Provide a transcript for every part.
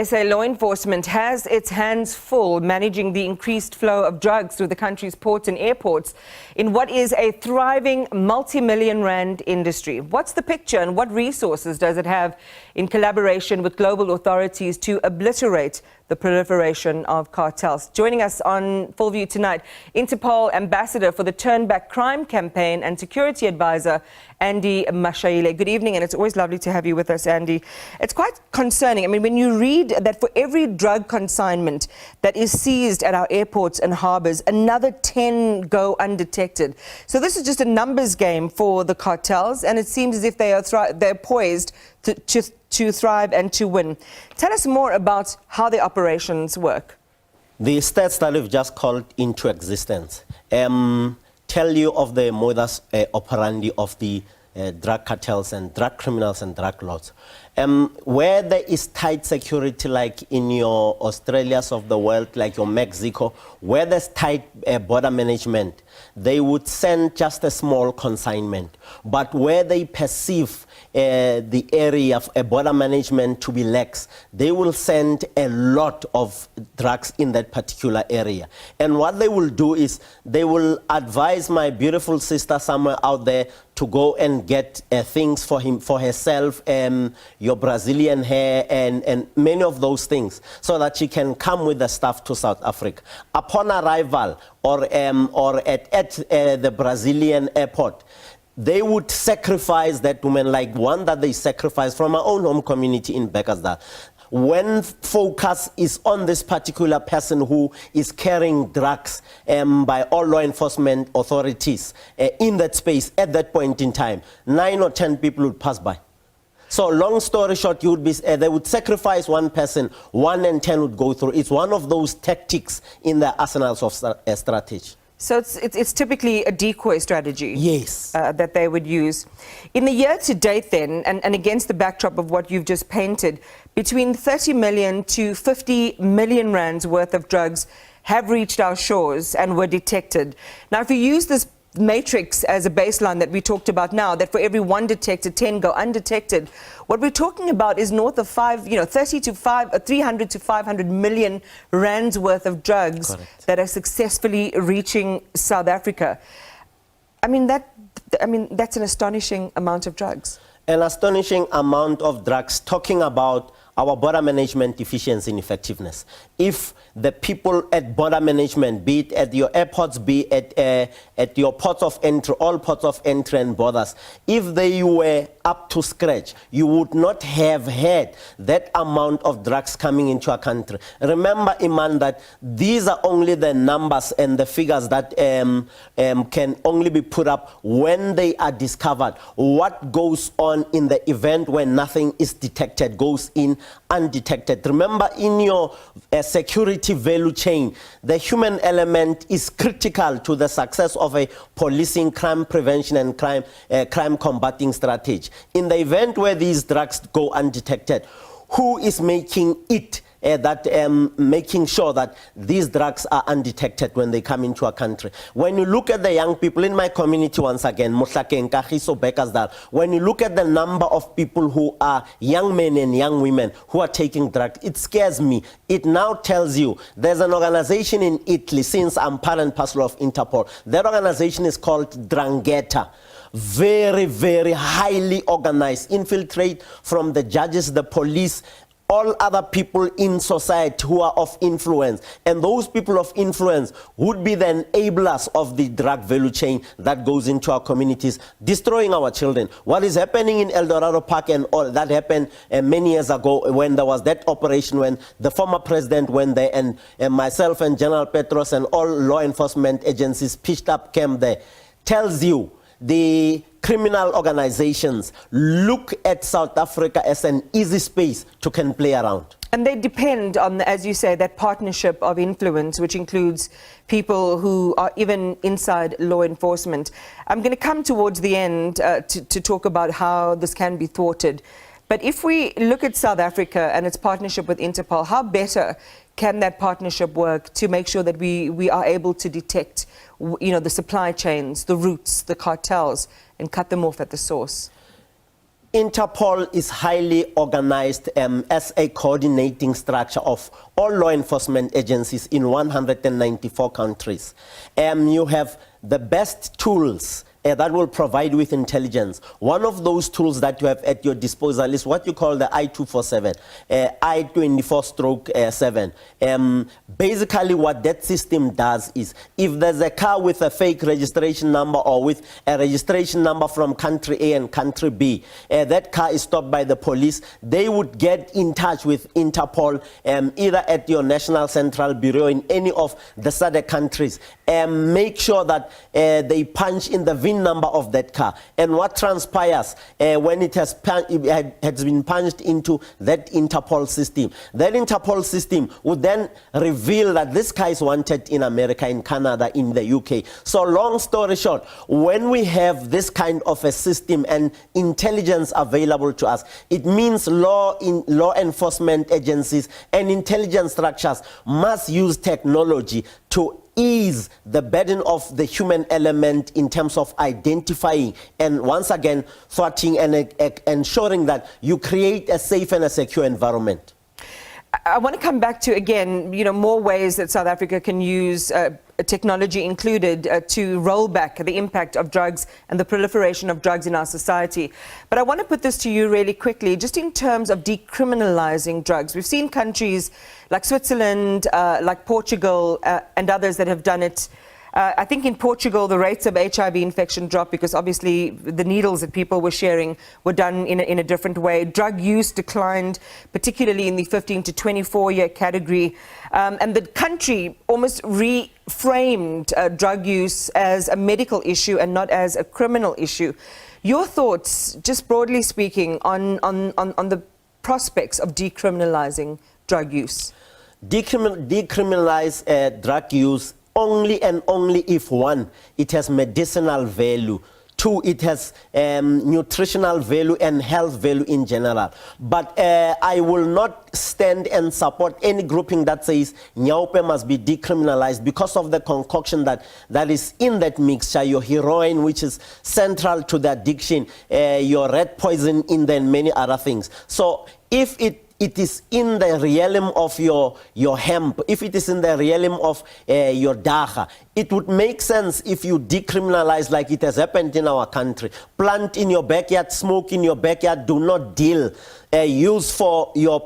SA law enforcement has its hands full managing the increased flow of drugs through the country's ports and airports in what is a thriving multi-million rand industry. What's the picture and what resources does it have in collaboration with global authorities to obliterate the proliferation of cartels? Joining us on Full View tonight, Interpol Ambassador for the Turn Back Crime Campaign and Security Advisor, Andy Mashaile. Good evening, and it's always lovely to have you with us, Andy. It's quite concerning. I mean, when you read that for every drug consignment that is seized at our airports and harbours, another 10 go undetected. So this is just a numbers game for the cartels, and it seems as if they're poised to thrive and to win. Tell us more about how the operations work. The stats that we've just called into existence tell you of the modus operandi of the drug cartels and drug criminals and drug lords. Where there is tight security, like in your Australias of the world, like your Mexico, where there's tight border management, they would send just a small consignment. But where they perceive the area of border management to be lax, they will send a lot of drugs in that particular area. And what they will do is they will advise my beautiful sister somewhere out there to go and get things for herself, your Brazilian hair and many of those things, so that she can come with the stuff to South Africa. Upon arrival or at the Brazilian airport, they would sacrifice that woman, like one that they sacrificed from our own home community in Bekkersdal. When focus is on this particular person who is carrying drugs by all law enforcement authorities in that space at that point in time, 9 or 10 people would pass by. So long story short, you would be, they would sacrifice one person, 1 and 10 would go through. It's one of those tactics in the arsenals of strategy. So it's typically a decoy strategy. Yes. That they would use. In the year to date then, and against the backdrop of what you've just painted, between 30 million to 50 million rands worth of drugs have reached our shores and were detected. Now, if you use this matrix as a baseline that we talked about now, that for every 1 detected, 10 go undetected, what we're talking about is north of 300 to 500 million rands worth of drugs. Correct. That are successfully reaching South Africa. I mean, that's an astonishing amount of drugs. An astonishing amount of drugs, talking about our border management efficiency and effectiveness. If the people at border management, be it at your airports, be it at your ports of entry, all ports of entry and borders, if they were up to scratch, you would not have had that amount of drugs coming into our country. Remember, Iman, that these are only the numbers and the figures that can only be put up when they are discovered. What goes on in the event when nothing is detected goes in undetected. Remember, in your security value chain, the human element is critical to the success of a policing, crime prevention and crime combating strategy. In the event where these drugs go undetected, who is making it making sure that these drugs are undetected when they come into our country? When you look at the young people in my community, once again, Mohlakeng, Kagiso, Bekkersdal, when you look at the number of people who are young men and young women who are taking drugs, it scares me. It now tells you there's an organization in Italy, since I'm part and parcel of Interpol. That organization is called Drangheta. Very, very highly organized, infiltrate from the judges, the police, all other people in society who are of influence. And those people of influence would be the enablers of the drug value chain that goes into our communities, destroying our children. What is happening in El Dorado Park and all that happened many years ago when there was that operation, when the former president went there and myself and General Petros and all law enforcement agencies pitched up camp there, tells you the criminal organizations look at South Africa as an easy space to can play around. And they depend on, as you say, that partnership of influence, which includes people who are even inside law enforcement. I'm going to come towards the end to talk about how this can be thwarted. But if we look at South Africa and its partnership with Interpol, how better can that partnership work to make sure that we are able to detect, the supply chains, the routes, the cartels, and cut them off at the source? Interpol is highly organized as a coordinating structure of all law enforcement agencies in 194 countries. You have the best tools that will provide with intelligence. One of those tools that you have at your disposal is what you call the I-247, I-24/7. Basically what that system does is, if there's a car with a fake registration number or with a registration number from country A and country B, that car is stopped by the police, they would get in touch with Interpol, either at your National Central Bureau in any of the SADC countries, make sure that they punch in the VIN number of that car. And what transpires when it has been punched into that Interpol system, that Interpol system would then reveal that this car is wanted in America, in Canada, in the UK. So long story short, when we have this kind of a system and intelligence available to us, it means law enforcement agencies and intelligence structures must use technology to ease the burden of the human element in terms of identifying and once again thwarting and ensuring that you create a safe and a secure environment. I want to come back to, again, more ways that South Africa can use technology included to roll back the impact of drugs and the proliferation of drugs in our society. But I want to put this to you really quickly, just in terms of decriminalizing drugs. We've seen countries like Switzerland, like Portugal, and others that have done it. I think in Portugal, the rates of HIV infection dropped because obviously the needles that people were sharing were done in a different way. Drug use declined, particularly in the 15 to 24-year category. And the country almost reframed drug use as a medical issue and not as a criminal issue. Your thoughts, just broadly speaking, on the prospects of decriminalizing drug use? Decriminalize drug use only and only if, one, it has medicinal value, two, it has nutritional value and health value in general. But I will not stand and support any grouping that says Nyaupe must be decriminalized because of the concoction that is in that mixture, your heroin, which is central to the addiction, your rat poison in there, and many other things. So if it is in the realm of your hemp, if it is in the realm of your dacha, it would make sense if you decriminalize, like it has happened in our country. Plant in your backyard, smoke in your backyard, do not deal. Use for your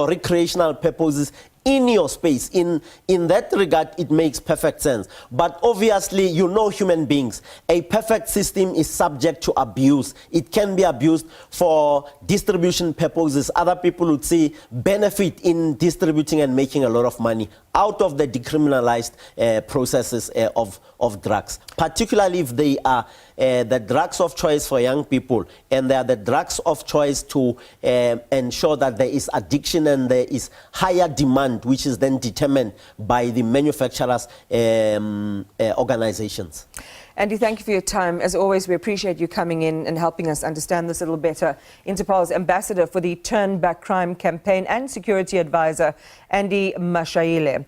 recreational purposes in your space. In that regard, it makes perfect sense. But obviously, human beings, a perfect system is subject to abuse. It can be abused for distribution purposes. Other people would see benefit in distributing and making a lot of money out of the decriminalized processes of drugs, particularly if they are the drugs of choice for young people, and they are the drugs of choice to ensure that there is addiction and there is higher demand, which is then determined by the manufacturers' organizations. Andy, thank you for your time. As always, we appreciate you coming in and helping us understand this a little better. Interpol's ambassador for the Turn Back Crime campaign and security advisor, Andy Mashaile.